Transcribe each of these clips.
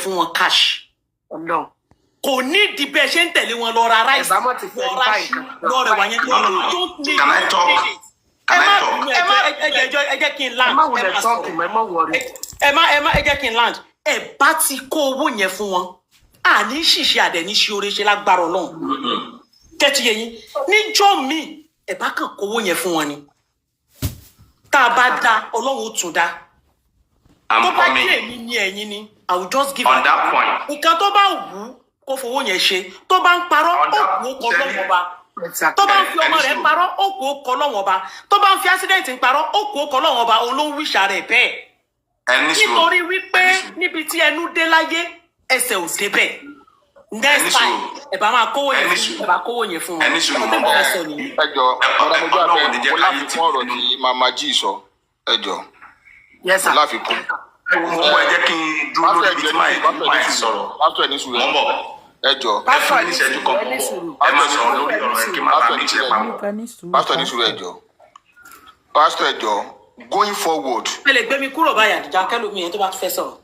fún wọn cash. No. Kò ní di bẹ́ẹ̀ ṣe ń tẹ̀lé wọn lọ ra rice. Lọ rẹ̀ wà yẹn. Can I talk? Can I talk? Ẹ jẹ́ kí n land. Ẹ jẹ́ kí n land. Ẹ bá ti kó owó yẹn fún wọn. Àní ṣìṣe àdẹ̀ ní ṣe oore ṣe lágbára Ọlọ́run. Tẹ́tí yẹn yín. Níjọ́ mi, ẹ bá kàn kó owó yẹn fún wọn ni. Tá a bá dá, Ọlọ́run ó tún dá. Tó bá jẹ́ èmi ni ẹ̀yin ni, I will just give on that point. Nǹkan tó bá wù kó fowó yẹn ṣe. Tó bá ń parọ́, ó kú ó kọ lọ́wọ́ ọba. Tó bá ń fi ọmọ rẹ̀ parọ́, ó kú ó kọ lọ́wọ́ ọba. Tó bá ń fi accident ń parọ́, ó kú ó kọ lọ́wọ́ ọba. Òun ló ń wíṣà rẹ̀ bẹ́ẹ̀. Nítorí wípé níbi tí ẹnu dé láyé, ẹsẹ̀ ò débẹ̀. Next time, ẹ bá máa kówó yẹn fún ẹ bá kówó yẹn fún wọn. Ẹjọ́ ọ̀rọ̀ mo gbà bẹ́ẹ̀ mo láfi kún ọ̀rọ̀ tí Mama G sọ. Ẹjọ́. Yes sir. Mo láfi kún. Mo ẹ jẹ́ kí n dúró lórí ibi tí máa sọ̀rọ̀. Pásítọ̀ ẹni sùúrù. Mo ń bọ̀. Ẹjọ́. Pásítọ̀ ẹni ṣẹ́jú kan pọ̀. Ẹ máa sọ̀rọ̀ lórí ọ̀rọ̀ ẹ kí n máa bá mi ṣe pamọ́. Pásítọ̀ ẹni sùúrù ẹjọ́. Pásítọ̀ ẹjọ́ going forward. Ẹ lè gbé mi kúrò báyà àdìjà kẹ́lòmí yẹn tó bá fẹ́ sọ̀rọ̀.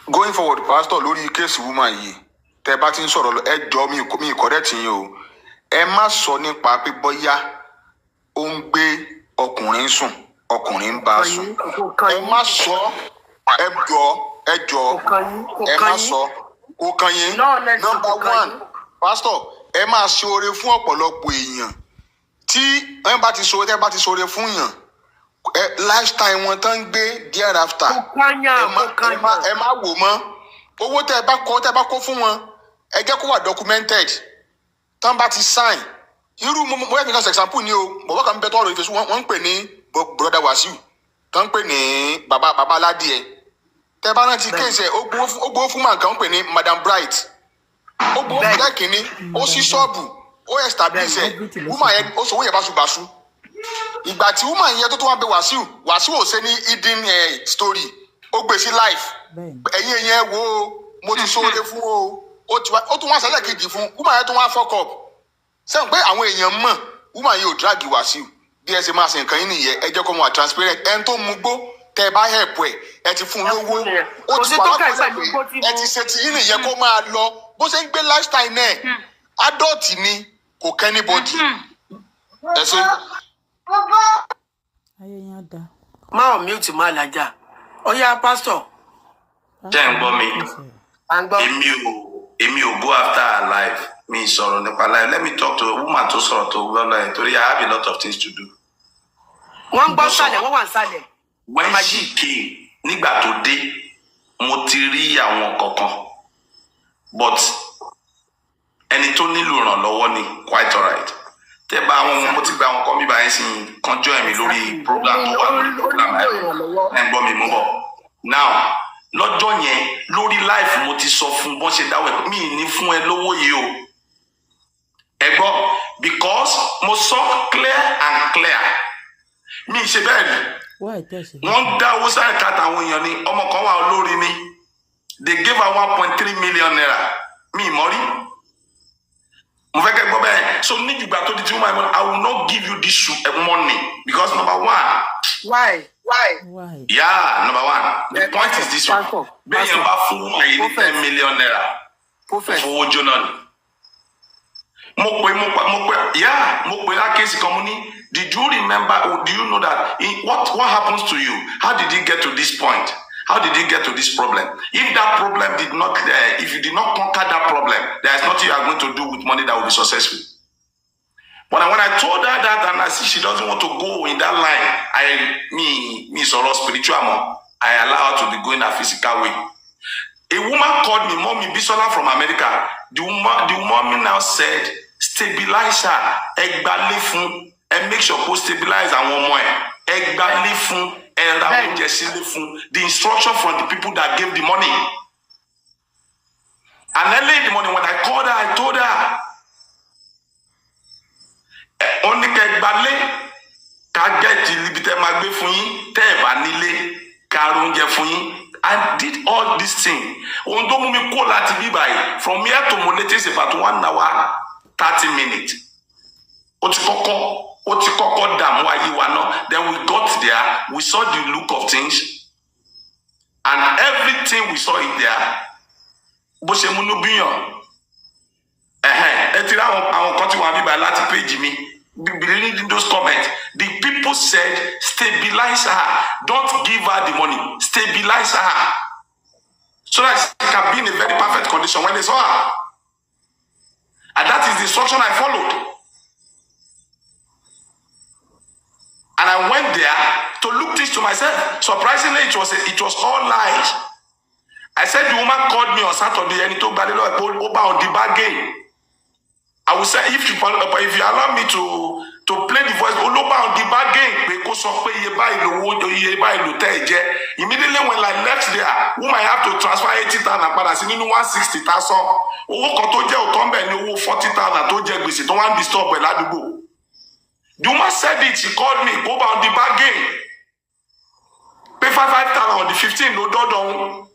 Going forward, Pastor, lórí kéèsì woman yìí, tẹ́ bá ti ń sọ̀rọ̀ ẹ jọ mi correct yín o. Ẹ má sọ nípa pé bóyá ó ń gbé ọkùnrin sùn, ọkùnrin ń bá sùn. Ẹ má sọ, ẹ jọ, ẹ má sọ. Ó kan yín. Number one, Pastor, ẹ máa ṣe oore fún ọ̀pọ̀lọpọ̀ èèyàn. Tí ẹ bá ti ṣoore fún yàn, lifestyle wọn tán gbé thereafter. Ẹ má wò mọ́. Owó tẹ́ bá kó fún wọn, ẹ jẹ́ kó wà documented. Tán bá ti sign. Irú mo yẹ kí n sọ example ni o. Bọ̀bọ̀ kan bẹ tọrọ ìfẹsù wọ́n ń pè ní Brother Wasiu. Tán ń pè ní Baba Aládìẹ. Tẹ́ bá rántí kéèsì ẹ̀ ó gbowó fún màá kan ń pè ní Madam Bright. Ó gbowó fún lẹ́kìnní, ó sí ṣọ́ọ̀bù, ó establish ẹ̀. Woman yẹn ó sọ owó yẹn báṣubàṣu. Ìgbà tí woman yẹn tó wá bẹ Wasiu ò ṣe ní hidden story. Ó gbé sí life. Ẹ̀yin yẹn wo mo ti sóore fún o. Ó tún wá sẹ́lẹ̀ kejì fún woman yẹn tó wá fuck up. Sẹ́yìn pé àwọn èèyàn mọ̀ woman yìí ò drag Wasiu. Bí ẹ ṣe máa ṣe nǹkan yín nìyẹn, ẹ jẹ́ kó mọ̀ transparent. Ẹni tó mú gbó tẹ́ ẹ bá help ẹ ti fún un lówó. Ó ti wà lápẹ̀lẹ̀ pé ẹ ti ṣe ti yín nìyẹn kó máa lọ. Bó ṣe ń gbé lifestyle náà, adult ni kò kẹ́ anybody. Ẹ ṣe. Máa mute máa làjà. Ọ̀yá Pastor. Jẹ́ ń gbọ́ mi. Èmi ò go after her life. Mi sọ̀rọ̀ nípa life. Let me talk to a woman tó sọ̀rọ̀ tó gbọ́dọ̀ ẹ̀ torí I have a lot of things to do. Wọ́n gbọ́ sálẹ̀, wọ́n wà sálẹ̀. When she came, nígbà tó dé, mo ti rí àwọn kankan. But ẹni tó nílò ìrànlọ́wọ́ ni quite alright. Tẹ́ bá àwọn mo ti gba àwọn kan bíbá yẹn sí kan join mi lórí program tó wà lórí program ẹ̀ ń gbọ́ mi mú bọ̀. Now, lọ́jọ́ yẹn lórí life mo ti sọ fún bọ́n ṣe dáwọ́ mi ní fún ẹ lówó yìí o. Ẹ gbọ́ because mo sọ clear and clear. Mi ṣe bẹ́ẹ̀ ni. Wọ́n dá owó sáré káàtà àwọn èèyàn ni ọmọ kan wà olórí ni. They gave her 1.3 million naira. Mi mọ̀ rí. Mo fẹ́ kẹ́ gbọ́ bẹ́ẹ̀. So ní ìgbà tó di tí wọ́n máa I will not give you this money because number one. Why? Yeah, number one. The point is this one. Bẹ́ẹ̀ yẹn bá fún wọn yìí ní 10 million naira. Fowó jóná ni. Mo pè lákèsí kan mo ní. Did you remember or do you know that what happens to you? How did you get to this point? How did you get to this problem? If that problem did not, if you did not conquer that problem, there is nothing you are going to do with money that will be successful. But when I told her that and I see she doesn't want to go in that line, me sort of spiritual mom, I allow her to be going that physical way. A woman called me, Mommy Bisola from America. The woman now said, stabilize her, egbale fun, and make sure to stabilize her one more. Egbale fun. The instruction from the people that gave the money. And early in the morning, when I called her, I told her, only ka get libite magbe fún yín, tẹ́ bá nílé, ka oúnjẹ fún yín. I did all this thing. Ohun tó mú mi kó láti bí báyìí, from here to Molete is about 1 hour, 30 minutes. Ó ti kọ́kọ́ dààmú ayé wa náà. Then we got there, we saw the look of things. And everything we saw in there, bó ṣe múnú bíyàn. Ẹ ti rí àwọn kan tí wọ́n á bíbá láti péjì mi. Reading those comments, the people said, stabilize her. Don't give her the money. Stabilize her. So that she can be in a very perfect condition when they saw her. And that is the instruction I followed. And I went there to look this to myself. Surprisingly, it was all lies. I said the woman called me on Saturday and he told me on the bargain. I will say if you allow me to play the voice, Oloba on the bargain, immediately when I left there, whom I have to transfer 80,000 and 160,000. Owó kan tó jẹ́ òtọ́mbẹ̀ ní owó 40,000 tó jẹ́ gbèsè tó wá ń disturb ẹ̀ ládùúgbò. The woman said it, she called me, go on the bargain. Pay 5,000 on the 15, no dodon.